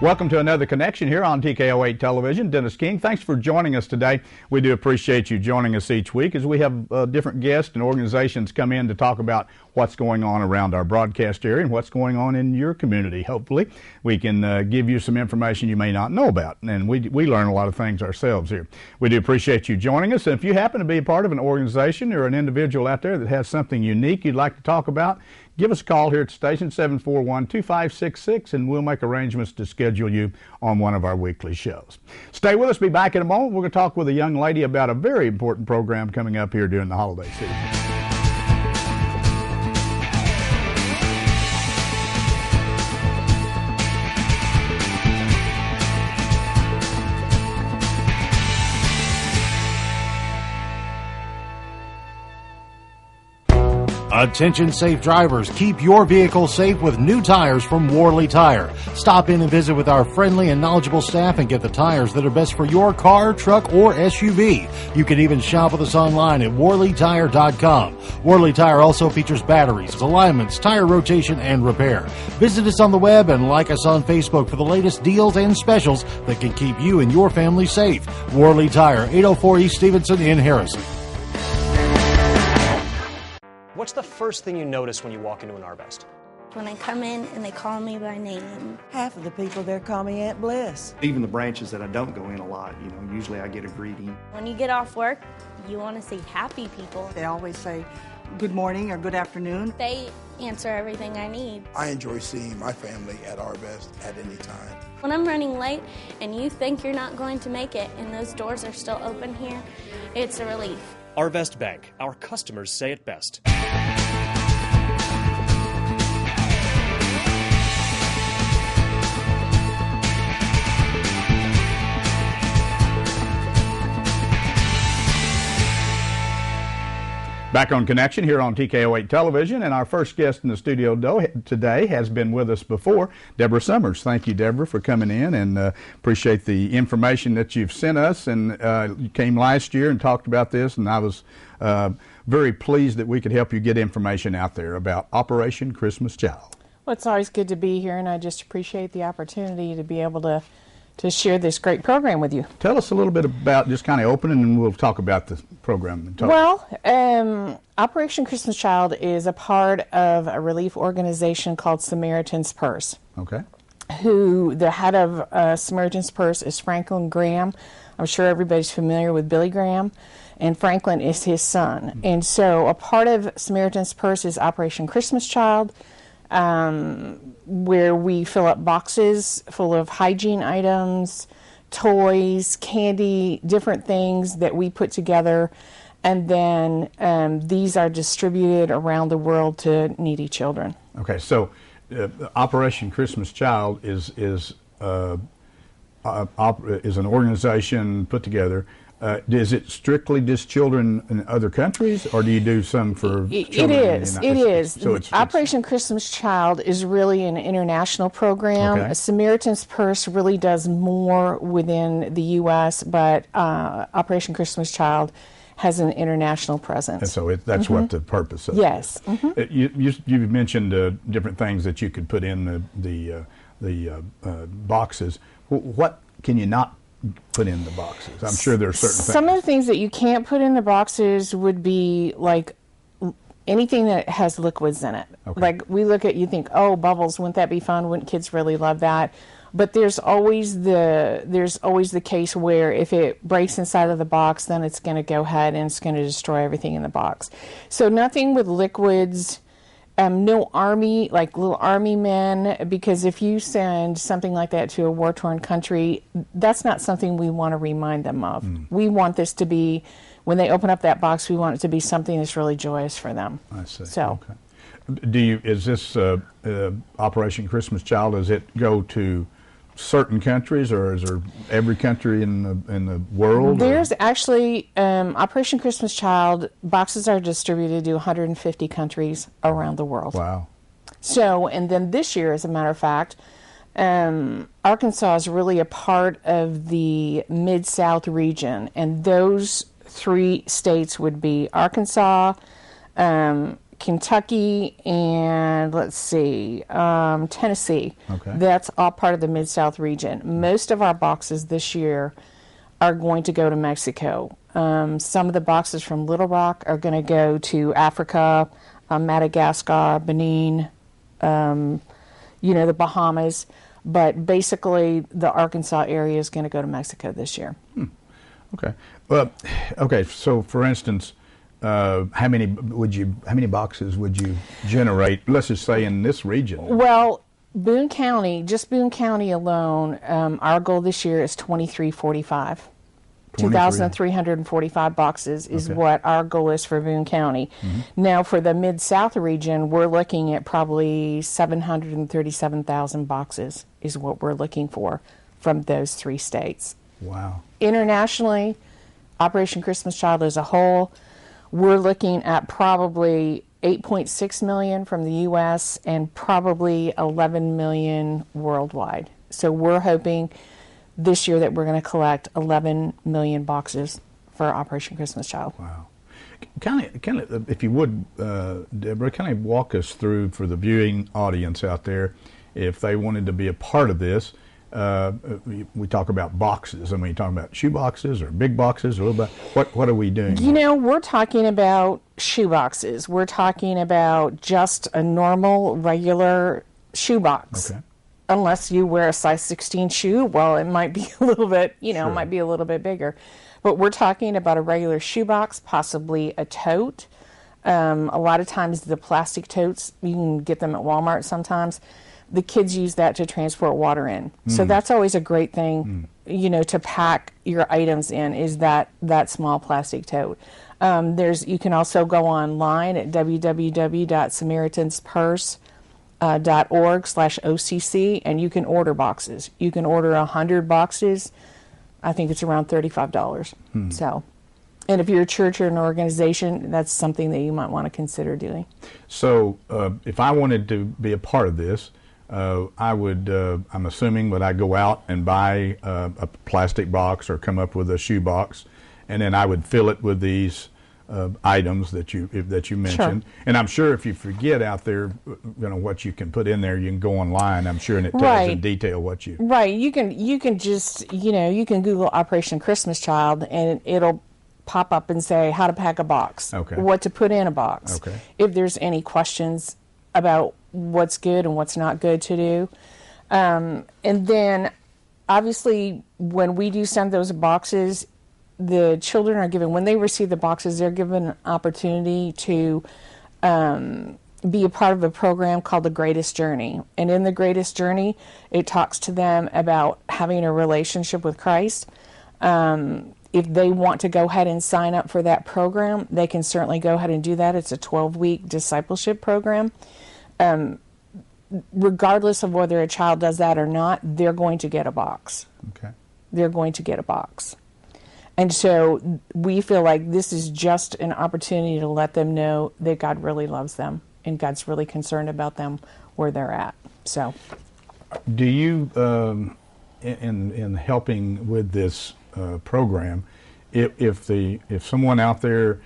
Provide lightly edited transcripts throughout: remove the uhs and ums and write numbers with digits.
Welcome to another connection here on TKO8 Television. Dennis King, thanks for joining us today. We do appreciate you joining us each week as we have different guests and organizations come in to talk about what's going on around our broadcast area and what's going on in your community. Hopefully, we can give you some information you may not know about, and we learn a lot of things ourselves here. We do appreciate you joining us, and if you happen to be a part of an organization or an individual out there that has something unique you'd like to talk about, give us a call here at the station, 741-2566, and we'll make arrangements to schedule you on one of our weekly shows. Stay with us. Be back in a moment. We're going to talk with a young lady about a very important program coming up here during the holiday season. Attention safe drivers, keep your vehicle safe with new tires from Worley Tire. Stop in and visit with our friendly and knowledgeable staff and get the tires that are best for your car, truck, or SUV. You can even shop with us online at WorleyTire.com. Worley Tire also features batteries, alignments, tire rotation, and repair. Visit us on the web and like us on Facebook for the latest deals and specials that can keep you and your family safe. Worley Tire, 804 East Stevenson in Harrison. What's the first thing you notice when you walk into an Arvest? When I come in and they call me by name. Half of the people there call me Aunt Bliss. Even the branches that I don't go in a lot, usually I get a greeting. When you get off work, you want to see happy people. They always say good morning or good afternoon. They answer everything I need. I enjoy seeing my family at Arvest at any time. When I'm running late and you think you're not going to make it and those doors are still open here, it's a relief. Arvest Bank. Our customers say it best. Back on Connection here on TKO8 Television, and our first guest in the studio today has been with us before, Deborah Summers. Thank you, Deborah, for coming in, and appreciate the information that you've sent us. And you came last year and talked about this, and I was very pleased that we could help you get information out there about Operation Christmas Child. Well, it's always good to be here, and I just appreciate the opportunity to be able to share this great program with you. Tell us a little bit about just kind of opening, and we'll talk about the program. Well, Operation Christmas Child is a part of a relief organization called Samaritan's Purse. Okay. The head of Samaritan's Purse is Franklin Graham. I'm sure everybody's familiar with Billy Graham, and Franklin is his son. Mm-hmm. And so a part of Samaritan's Purse is Operation Christmas Child, where we fill up boxes full of hygiene items, toys, candy, different things that we put together, and then these are distributed around the world to needy children. Okay, so Operation Christmas Child is an organization put together. Is it strictly just children in other countries, or do you do some for children in the United States? It is. So Operation Christmas Child is really an international program. Okay. Samaritan's Purse really does more within the U.S., but Operation Christmas Child has an international presence. And so that's what the purpose of yes. it is. Mm-hmm. You mentioned different things that you could put in the boxes. What can you not put in the boxes? I'm sure there are certain things. Some of the things that you can't put in the boxes would be like anything that has liquids in it. Okay. Like we look at, you think, oh, bubbles, wouldn't that be fun? Wouldn't kids really love that? But there's always the case where if it breaks inside of the box, then it's going to go ahead and it's going to destroy everything in the box. So nothing with liquids. No army, like little army men, because if you send something like that to a war-torn country, that's not something we want to remind them of. We want this to be, when they open up that box, we want it to be something that's really joyous for them. I see. So, okay. Is this Operation Christmas Child, does it go to certain countries, or is there every country in the world? There's actually Operation Christmas Child boxes are distributed to 150 countries around the world. Wow. So, and then this year, as a matter of fact, Arkansas is really a part of the Mid-South region, and those three states would be Arkansas, Kentucky, and let's see, Tennessee. Okay. That's all part of the Mid-South region. Most of our boxes this year are going to go to Mexico. Some of the boxes from Little Rock are going to go to Africa, Madagascar, Benin, the Bahamas. But basically, the Arkansas area is going to go to Mexico this year. Okay. Well, okay. So, for instance, how many boxes would you generate? Let's just say in this region. Well, Boone County, just Boone County alone, our goal this year is 2345. 2,345 boxes is what our goal is for Boone County. Now, for the Mid-South region, we're looking at probably 737,000 boxes is what we're looking for from those 3 states. Wow. Internationally, Operation Christmas Child as a whole, we're looking at probably 8.6 million from the U.S. and probably 11 million worldwide. So we're hoping this year that we're going to collect 11 million boxes for Operation Christmas Child. Wow. Kind of, if you would, Deborah, kind of walk us through for the viewing audience out there, if they wanted to be a part of this. We talk about boxes. I mean, talking about shoe boxes or big boxes, or a little bit. What are we doing? We're talking about shoe boxes. We're talking about just a normal, regular shoe box. Okay. Unless you wear a size 16 shoe, well, it might be a little bit, it might be a little bit bigger. But we're talking about a regular shoe box, possibly a tote. A lot of times the plastic totes, you can get them at Walmart sometimes. The kids use that to transport water in. So that's always a great thing, to pack your items in, is that small plastic tote. You can also go online at www.samaritanspurse.org/OCC, and you can order boxes. You can order 100 boxes. I think it's around $35. So, and if you're a church or an organization, that's something that you might want to consider doing. So, if I wanted to be a part of this, I would, I'm assuming, would I go out and buy a plastic box or come up with a shoe box, and then I would fill it with these items that you mentioned. Sure. And I'm sure if you forget out there, what you can put in there, you can go online, I'm sure, and it tells in detail what you. Right. You can just, you can Google Operation Christmas Child, and it'll pop up and say how to pack a box, what to put in a box. If there's any questions about what's good and what's not good to do. And then, obviously, when we do send those boxes, the children are given, when they receive the boxes, they're given an opportunity to be a part of a program called The Greatest Journey. And in The Greatest Journey, it talks to them about having a relationship with Christ. If they want to go ahead and sign up for that program, they can certainly go ahead and do that. It's a 12-week discipleship program. Regardless of whether a child does that or not, they're going to get a box. They're going to get a box. And so we feel like this is just an opportunity to let them know that God really loves them and God's really concerned about them where they're at. So, do you, in helping with this program, if someone out there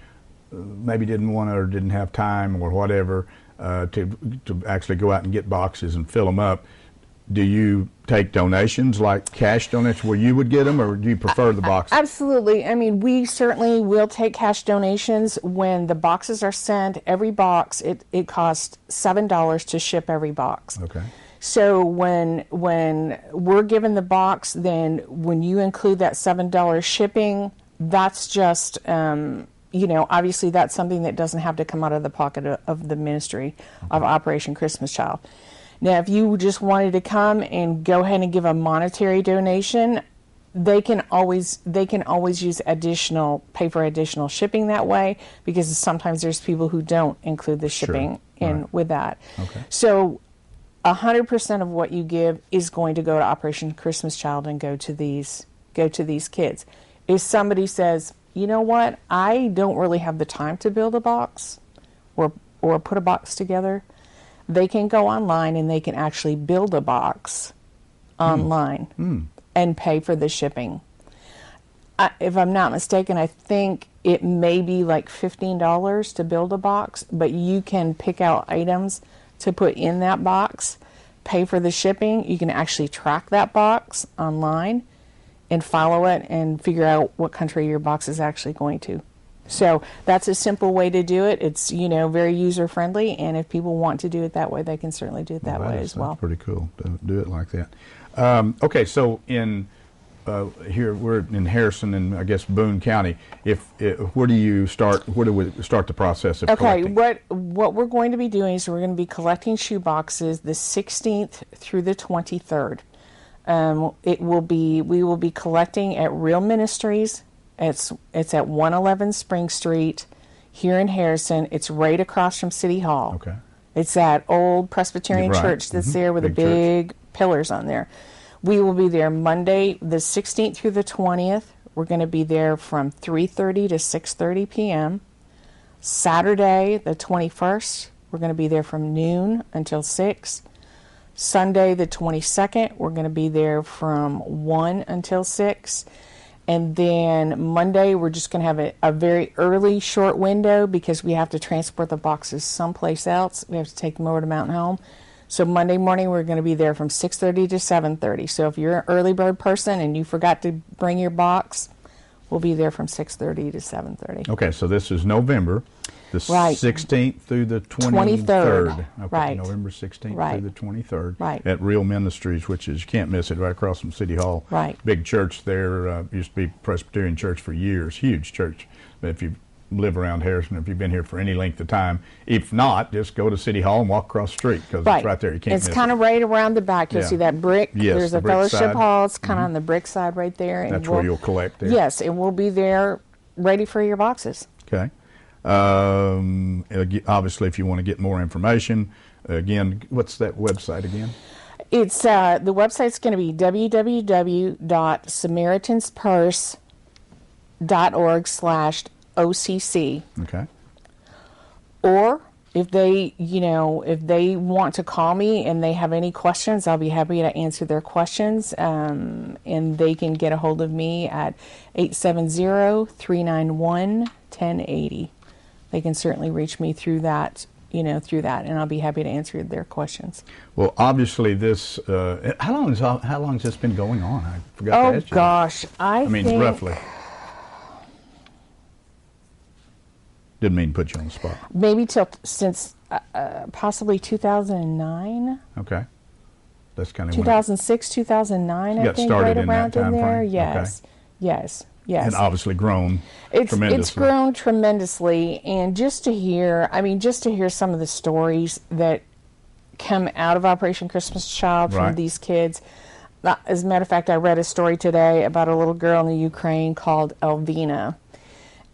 maybe didn't want to or didn't have time or whatever to actually go out and get boxes and fill them up, do you take donations, like cash donations where you would get them, or do you prefer the boxes? Absolutely. I mean, we certainly will take cash donations. When the boxes are sent, every box, it costs $7 to ship every box. So when we're given the box, then when you include that $7 shipping, that's just, obviously that's something that doesn't have to come out of the pocket of the ministry of Operation Christmas Child. Now, if you just wanted to come and go ahead and give a monetary donation, they can always use pay for additional shipping that way, because sometimes there's people who don't include the shipping with that. So 100% of what you give is going to go to Operation Christmas Child and go to these kids. If somebody says, you know what, I don't really have the time to build a box or put a box together, they can go online and they can actually build a box online and pay for the shipping. If I'm not mistaken, I think it may be like $15 to build a box, but you can pick out items to put in that box, pay for the shipping. You can actually track that box online and follow it and figure out what country your box is actually going to. So that's a simple way to do it. It's, very user friendly, and if people want to do it that way, they can certainly do it that way as well. That's pretty cool to do it like that. Okay, so in here we're in Harrison and I guess Boone County. Where do we start the process of collecting? Okay, what we're going to be doing is we're going to be collecting shoe boxes the 16th through the 23rd. We will be collecting at Real Ministries. It's at 111 Spring Street here in Harrison. It's right across from City Hall. Okay. It's that old Presbyterian church that's there with the big pillars on there. We will be there Monday, the 16th through the 20th. We're going to be there from 3:30 to 6:30 p.m. Saturday, the 21st, we're going to be there from noon until 6. Sunday, the 22nd, we're going to be there from 1 until 6. And then Monday, we're just going to have a very early short window because we have to transport the boxes someplace else. We have to take them over to Mountain Home. So Monday morning, we're going to be there from 6:30 to 7:30. So if you're an early bird person and you forgot to bring your box, we'll be there from 6:30 to 7:30. Okay, so this is November, the 16th through the 23rd. Okay, right. November 16th right. through the 23rd right. at Real Ministries, which is, you can't miss it, right across from City Hall. Right. Big church there, used to be Presbyterian church for years, huge church. But if you live around Harrison, if you've been here for any length of time, if not, just go to City Hall and walk across the street because it's right there. You can't miss it. It's kind of right around the back. You'll see that brick. Yes, there's the a brick fellowship side. hall. It's kind of on the brick side right there. That's where you'll collect there? Yes, and we'll be there ready for your boxes. Okay. Obviously, if you want to get more information, again, what's that website again? It's the website's going to be www.samaritanspurse.org/OCC. Okay. Or if they want to call me and they have any questions, I'll be happy to answer their questions. And they can get a hold of me at 870-391-1080. They can certainly reach me through that, and I'll be happy to answer their questions. Well, obviously, this how long has this been going on? I forgot to ask you. Oh gosh, I mean roughly. Didn't mean to put you on the spot. Maybe since possibly 2009. Okay, that's kind of 2006, 2009. I think started right in around that time in there. frame? Yes, Okay. yes. Yes. And obviously grown tremendously. It's grown tremendously, and just to hear some of the stories that come out of Operation Christmas Child from these kids. As a matter of fact, I read a story today about a little girl in the Ukraine called Elvina,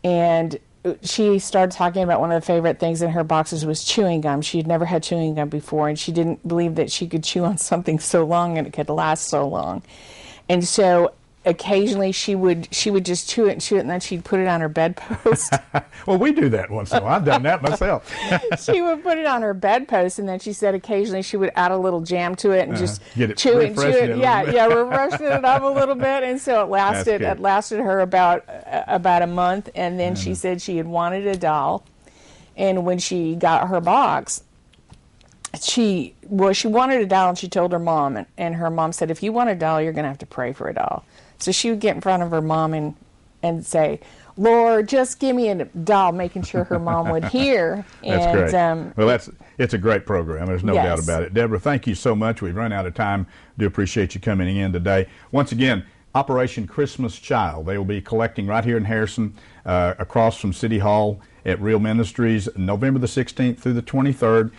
and she started talking about one of the favorite things in her boxes was chewing gum. She had never had chewing gum before, and she didn't believe that she could chew on something so long and it could last so long. And so occasionally she would just chew it, and then she'd put it on her bedpost. Well, we do that once in a while. I've done that myself. She would put it on her bedpost, and then she said occasionally she would add a little jam to it and just get it, chew it and chew it. Refreshing it up a little bit, and so it lasted. That's It lasted her about a month, and then she said she had wanted a doll, and when she got her box, she wanted a doll, and she told her mom, and her mom said, if you want a doll, you're going to have to pray for a doll. So she would get in front of her mom and say, Lord, just give me a doll, making sure her mom would hear. That's great. Well, it's a great program. There's no doubt about it. Deborah, thank you so much. We've run out of time. Do appreciate you coming in today. Once again, Operation Christmas Child. They will be collecting right here in Harrison, across from City Hall at Real Ministries, November the 16th through the 23rd.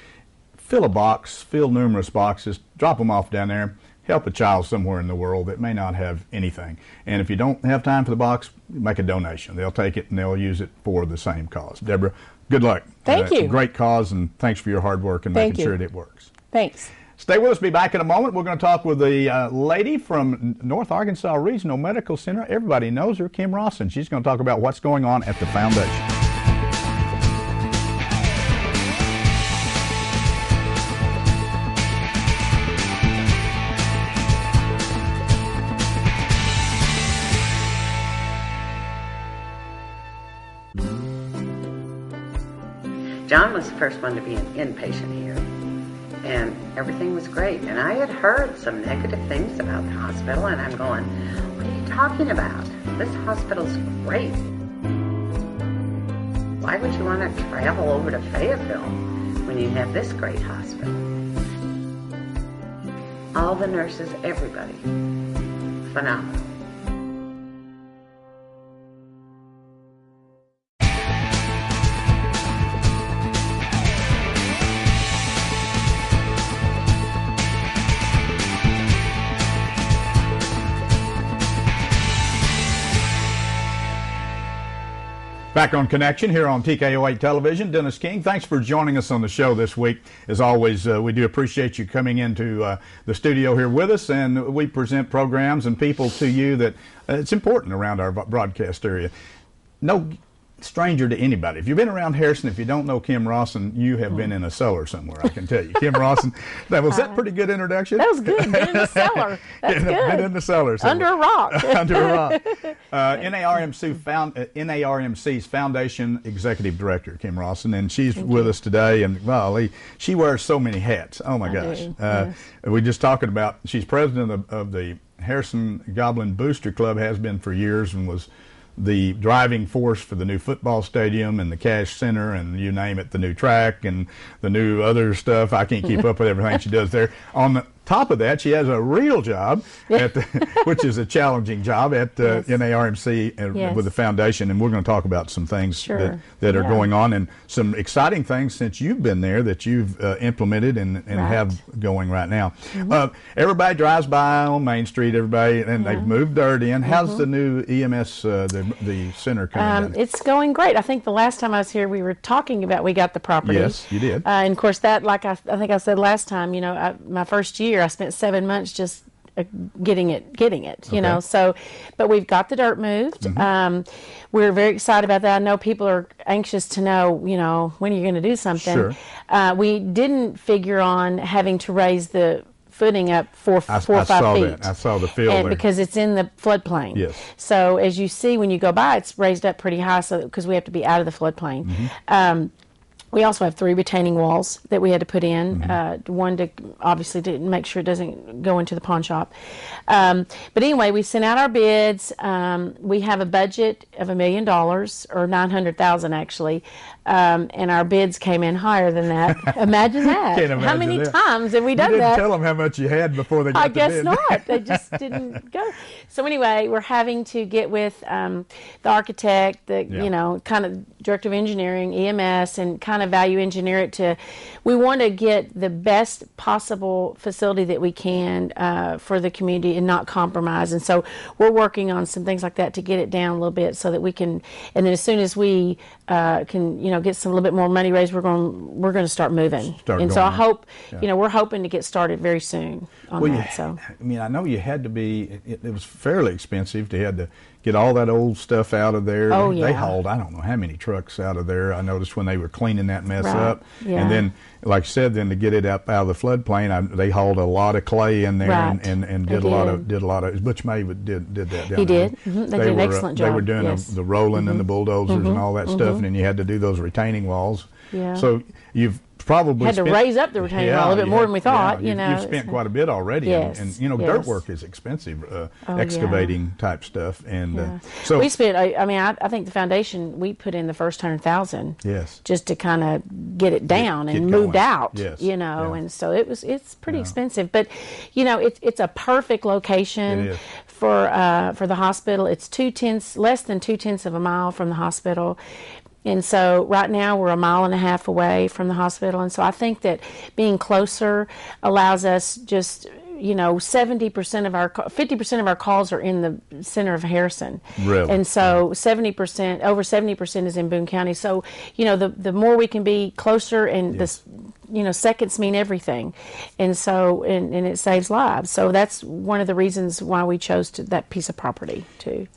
Fill numerous boxes, drop them off down there. Help a child somewhere in the world that may not have anything. And if you don't have time for the box, make a donation. They'll take it and they'll use it for the same cause. Deborah, good luck. Thank you. It's a great cause, and thanks for your hard work and making sure that it works. Thanks. Stay with us. Be back in a moment. We're going to talk with the lady from North Arkansas Regional Medical Center. Everybody knows her, Kim Rawson. She's going to talk about what's going on at the foundation. John was the first one to be an inpatient here, and everything was great. And I had heard some negative things about the hospital, and I'm going, what are you talking about? This hospital's great. Why would you want to travel over to Fayetteville when you have this great hospital? All the nurses, everybody, phenomenal. Back on Connection here on TKO8 Television. Dennis King, thanks for joining us on the show this week. As always, we do appreciate you coming into the studio here with us, and we present programs and people to you that it's important around our broadcast area. No stranger to anybody. If you've been around Harrison, if you don't know Kim Rawson, you have been in a cellar somewhere, I can tell you. Kim Rawson, was that pretty good introduction? That was good. Been in the cellar. That's good. Been in the cellar somewhere. Under a rock. Under a rock. NARMC's Foundation Executive Director, Kim Rawson, and she's with us today, and golly, she wears so many hats. Oh my gosh. We're just talking about, she's president of the Harrison Goblin Booster Club, has been for years, and was the driving force for the new football stadium and the Cash Center and you name it, the new track and the new other stuff. I can't keep up with everything she does there. On the top of that, she has a real job, which is a challenging job at NARMC with the foundation, and we're going to talk about some things that are going on and some exciting things since you've been there that you've implemented and have going right now. Everybody drives by on Main Street, everybody, and they've moved dirt in. How's the new EMS, the center coming in? It's going great. I think the last time I was here, we were talking about we got the property. Yes, you did. And of course, that, like I think I said last time, you know, my first year, I spent 7 months just getting it, you know. So, but we've got the dirt moved. We're very excited about that. I know people are anxious to know, you know, when you're going to do something. We didn't figure on having to raise the footing up 4 or 5 feet. I saw the field there. Because it's in the floodplain. Yes. So as you see when you go by, it's raised up pretty high, so because we have to be out of the floodplain. We also have 3 retaining walls that we had to put in. One to obviously to make sure it doesn't go into the pawn shop. But anyway, we sent out our bids. We have a budget of $1 million, or 900,000 actually, and our bids came in higher than that. Imagine that! Can't imagine how many that. times have we done you didn't that? Tell them how much you had before they got I guess bid. not. They just didn't go. So anyway, we're having to get with the architect, you know, kind of director of engineering, EMS, and kind of value engineer it to. We want to get the best possible facility that we can for the community and not compromise. And so we're working on some things like that to get it down a little bit so that we can. And then as soon as we can, you know, get some a little bit more money raised, we're going to start moving. So I hope, you know, we're hoping to get started very soon on that. So I mean, I know you had to be. It was fairly expensive to had to get all that old stuff out of there. Oh, They hauled I don't know how many trucks out of there. I noticed when they were cleaning that mess up, Yeah. and then, like I said, then to get it up out of the floodplain, they hauled a lot of clay in there and did a lot of. Butch May did that down He there. did. They did an excellent job. They were doing the rolling and the bulldozers and all that stuff, and then you had to do those retaining walls. Yeah. So you've probably had to raise up the retaining wall a little bit more than we thought. You know, you've spent quite a bit already, and you know, dirt work is expensive, excavating type stuff, and so we spent. I mean, I think the foundation we put in the first 100,000, just to kind of get it down and moved out, you know, and so it's pretty expensive, but you know, it's a perfect location for the hospital. It's less than 2/10 of a mile from the hospital. And so right now we're 1.5 miles away from the hospital, and so I think that being closer allows us just, you know, 50% of our calls are in the center of Harrison. Really? And so over 70% is in Boone County. So, you know, the more we can be closer, and you know, seconds mean everything. And so, and it saves lives. So that's one of the reasons why we chose that piece of property too.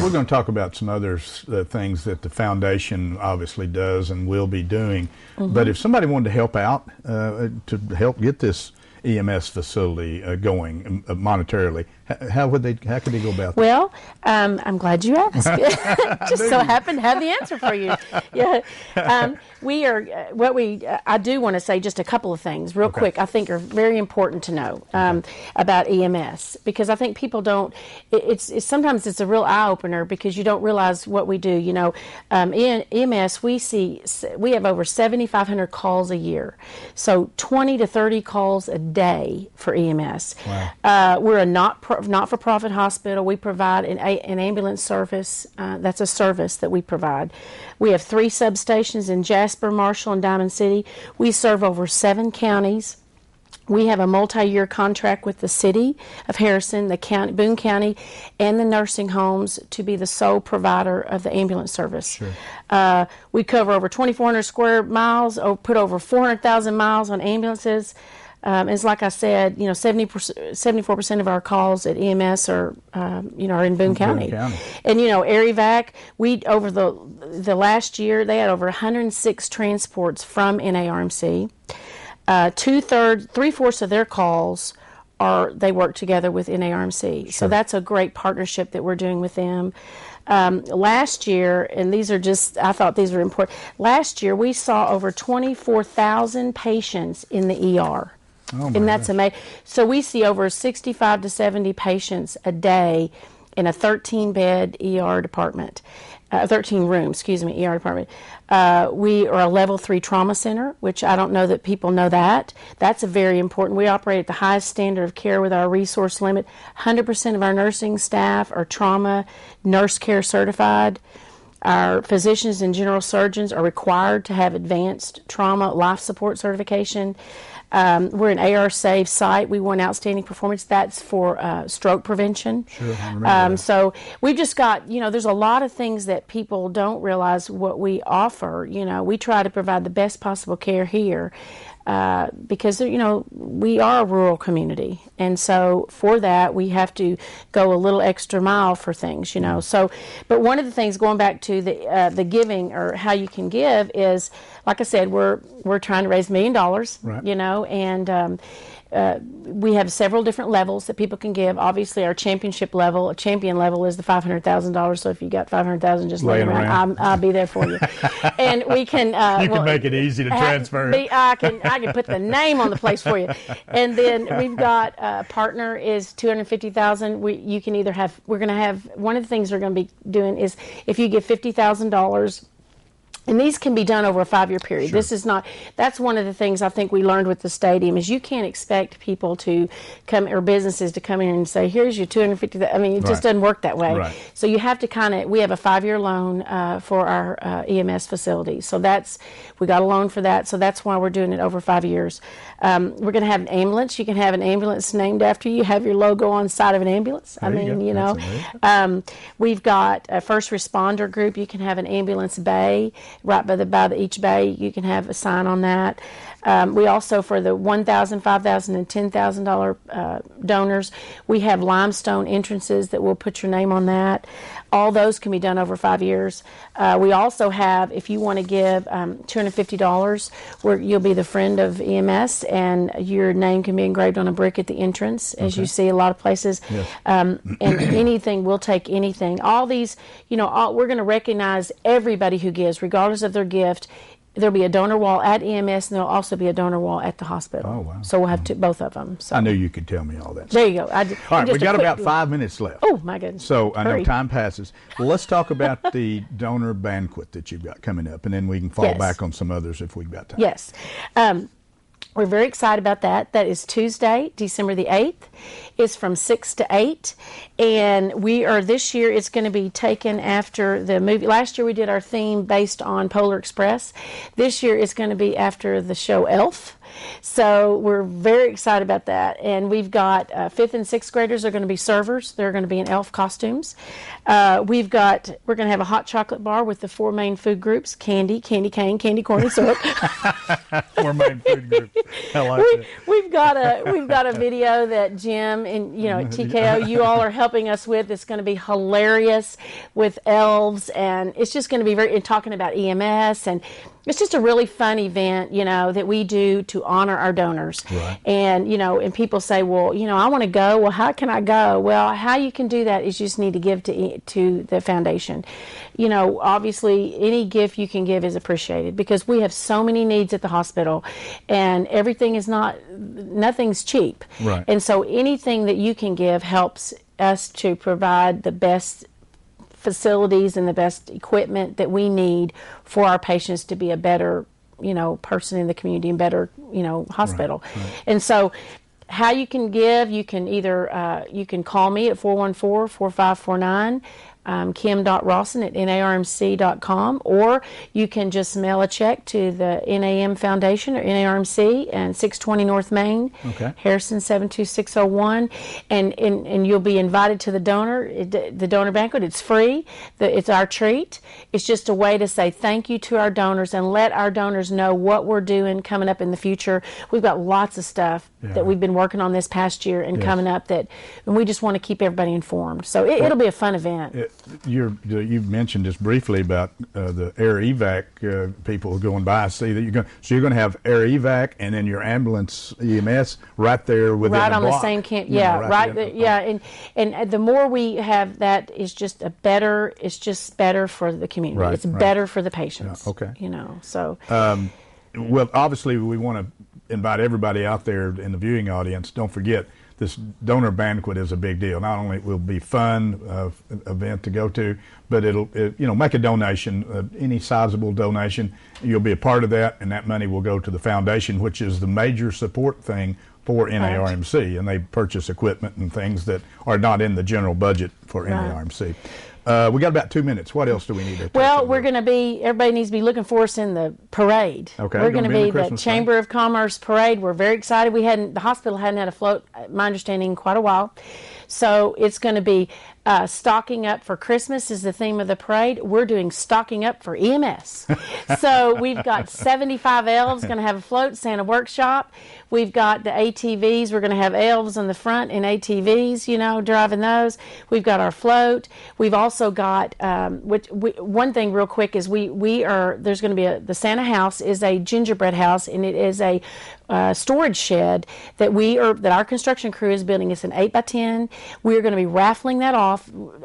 We're going to talk about some other things that the foundation obviously does and will be doing. But if somebody wanted to help out, to help get this EMS facility going monetarily? How could they go about that? Well, I'm glad you asked. Just so happen to have the answer for you. Yeah, we are. I do want to say just a couple of things real quick. I think are very important to know about EMS, because I think people don't. It's sometimes it's a real eye opener because you don't realize what we do. You know, in EMS we have over 7,500 calls a year, so 20 to 30 calls a day for EMS. Wow. We're a not-for-profit hospital. We provide an ambulance service. That's a service that we provide. We have 3 substations in Jasper, Marshall, and Diamond City. We serve over 7 counties. We have a multi-year contract with the city of Harrison, the county, Boone County, and the nursing homes to be the sole provider of the ambulance service. Sure. We cover over 2,400 square miles, put over 400,000 miles on ambulances. It's like I said, 74% of our calls at EMS are in Boone County. And AirEvac, we over the last year they had over 106 transports from NARMC. 3/4 of their calls they work together with NARMC. Sure. So that's a great partnership that we're doing with them. Last year, and I thought these were important. Last year we saw over 24,000 patients in the ER. Oh, and that's amazing. So we see over 65 to 70 patients a day in a 13-bed ER department, 13-room, ER department. We are a level 3 trauma center, which I don't know that people know that. That's a very important. We operate at the highest standard of care with our resource limit. 100% of our nursing staff are trauma nurse care certified. Our physicians and general surgeons are required to have advanced trauma life support certification. We're an AR-Save site. We won outstanding performance. That's for stroke prevention. Sure, I remember that. So we've just got, there's a lot of things that people don't realize what we offer. We try to provide the best possible care here. Because we are a rural community, and so for that we have to go a little extra mile for things, So, but one of the things, going back to the giving or how you can give, is, like I said, we're trying to raise $1 million, right. And we have several different levels that people can give. Obviously, our champion level is the $500,000. So if you got $500,000 just laying around, I'll be there for you. And we can you can make it easy to transfer. I can put the name on the place for you. And then we've got partner is $250,000. You can either have. We're going to have one of the things we're going to be doing is if you give $50,000. And these can be done over a 5-year period. Sure. This is not. That's one of the things I think we learned with the stadium is you can't expect people to come or businesses to come in and say, "Here's your $250." I mean, it just doesn't work that way. Right. So you have to we have a 5-year loan for our EMS facility. So we got a loan for that. So that's why we're doing it over 5 years. We're going to have an ambulance. You can have an ambulance named after you. Have your logo on the side of an ambulance. We've got a first responder group. You can have an ambulance bay. Right by each bay, you can have a sign on that. We also, for the $1,000, $5,000, and $10,000 donors, we have limestone entrances that will put your name on that. All those can be done over 5 years. We also have, if you want to give $250, where you'll be the friend of EMS, and your name can be engraved on a brick at the entrance, as you see a lot of places. Yes. And anything, we'll take anything. All these, we're going to recognize everybody who gives, regardless of their gift. There'll be a donor wall at EMS, and there'll also be a donor wall at the hospital. Oh, wow. So we'll have both of them. So. I knew you could tell me all that. There you go. All right, we got about 5 minutes left. Oh, my goodness. So I know time passes. Well, let's talk about the donor banquet that you've got coming up, and then we can fall back on some others if we've got time. Yes. We're very excited about that. That is Tuesday, December the 8th. It's from 6 to 8. And this year, it's going to be taken after the movie. Last year, we did our theme based on Polar Express. This year, it's going to be after the show Elf. So we're very excited about that. And we've got 5th and 6th graders are going to be servers. They're going to be in elf costumes. We're going to have a hot chocolate bar with the 4 main food groups: candy cane, candy corn, and syrup. 4 main food groups. I like it. We've got a video that Jim and at TKO you all are helping us with. It's going to be hilarious with elves, and it's just going to be talking about EMS, and it's just a really fun event, that we do to honor our donors. Right. And, and people say, well, I want to go. Well, how can I go? Well, how you can do that is you just need to give to the foundation. Obviously, any gift you can give is appreciated because we have so many needs at the hospital, and nothing's cheap. Right. And so anything that you can give helps us to provide the best facilities and the best equipment that we need for our patients to be a better, person in the community and better, hospital. Right. And so how you can give, you can either, you can call me at 414-4549, kim.rawson@narmc.com, or you can just mail a check to the NAM Foundation or NARMC and 620 North Main, okay. Harrison 72601, and you'll be invited to the donor banquet. It's free. It's our treat. It's just a way to say thank you to our donors and let our donors know what we're doing coming up in the future. We've got lots of stuff that we've been working on this past year and coming up and we just want to keep everybody informed. So it'll be a fun event. You mentioned just briefly about the air evac people going by. I see that you're going to have air evac and then your ambulance EMS right there within right the on block. the same camp. And the more we have that is just better for the community. Right, it's better for the patients. Yeah, okay. So well, obviously we want to invite everybody out there in the viewing audience. Don't forget, this donor banquet is a big deal. Not only will it be fun event to go to, but it'll make a donation, any sizable donation. You'll be a part of that, and that money will go to the foundation, which is the major support thing for NARMC, and they purchase equipment and things that are not in the general budget for NARMC. We got about 2 minutes. What else do we need to Well, everybody needs to be looking for us in the parade. Okay. We're going to be the Chamber of Commerce parade. We're very excited. The hospital hadn't had a float, my understanding, in quite a while. So it's going to be stocking up for Christmas is the theme of the parade. We're doing stocking up for EMS. So we've got 75 elves going to have a float, Santa workshop. We've got the ATVs. We're going to have elves on the front in ATVs, driving those. We've got our float. We've also got, one thing real quick is there's going to be the Santa house is a gingerbread house, and it is a storage shed that our construction crew is building. It's an 8x10. We're going to be raffling that off.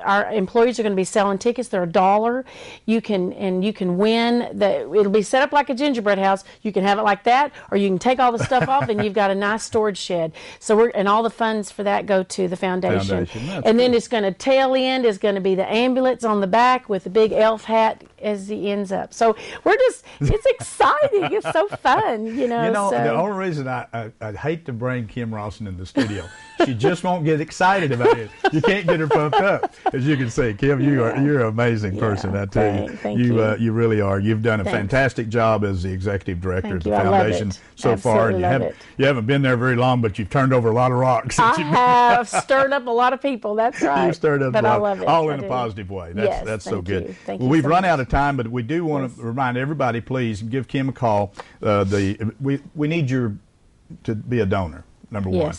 Our employees are going to be selling tickets. They're $1. You can win. It'll be set up like a gingerbread house. You can have it like that, or you can take all the stuff off, and you've got a nice storage shed. So and all the funds for that go to the foundation. And then it's going to tail end is going to be the ambulance on the back with the big elf hat as he ends up. So it's exciting. It's so fun, The only reason I'd hate to bring Kim Rawson in the studio, she just won't get excited about it. You can't get her pumped up. As you can see, Kim, you're an amazing person. I tell you. Thank you. You really are. You've done a fantastic job as the executive director of the foundation so far. And you haven't been there very long, but you've turned over a lot of rocks. I have stirred up a lot of people. That's right. You've stirred up but a lot, I love it. all in a positive way. That's so good. Thank well, you we've so run much. out of time, but we do want to remind everybody, please give Kim a call. We need you to be a donor. Number one.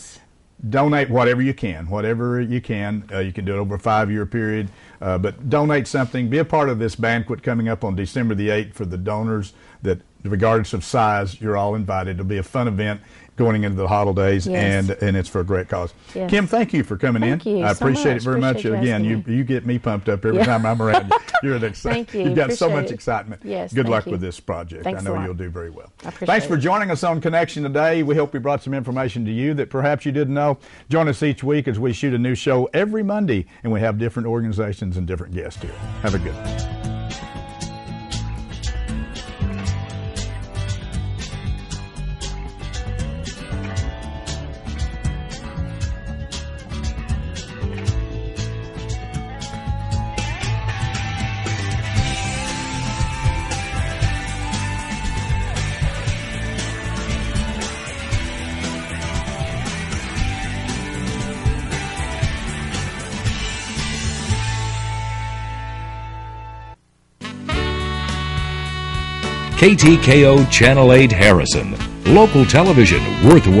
Donate whatever you can. You can do it over a 5-year period, but donate something. Be a part of this banquet coming up on December the 8th for the donors that, regardless of size, you're all invited. It'll be a fun event going into the holidays, and it's for a great cause. Yes. Kim, thank you for coming in. Thank you I appreciate it very much. Again, you get me pumped up every time I'm around you. You're an excitement. Thank you. You've got so Appreciate much it. excitement. Yes, Good luck you. with this project. Thanks I know a lot. you'll do very well. I appreciate Thanks for it. joining us on Connection today. We hope we brought some information to you that perhaps you didn't know. Join us each week as we shoot a new show every Monday, and we have different organizations and different guests here. Have a good one. KTKO Channel 8 Harrison. Local television worth watching.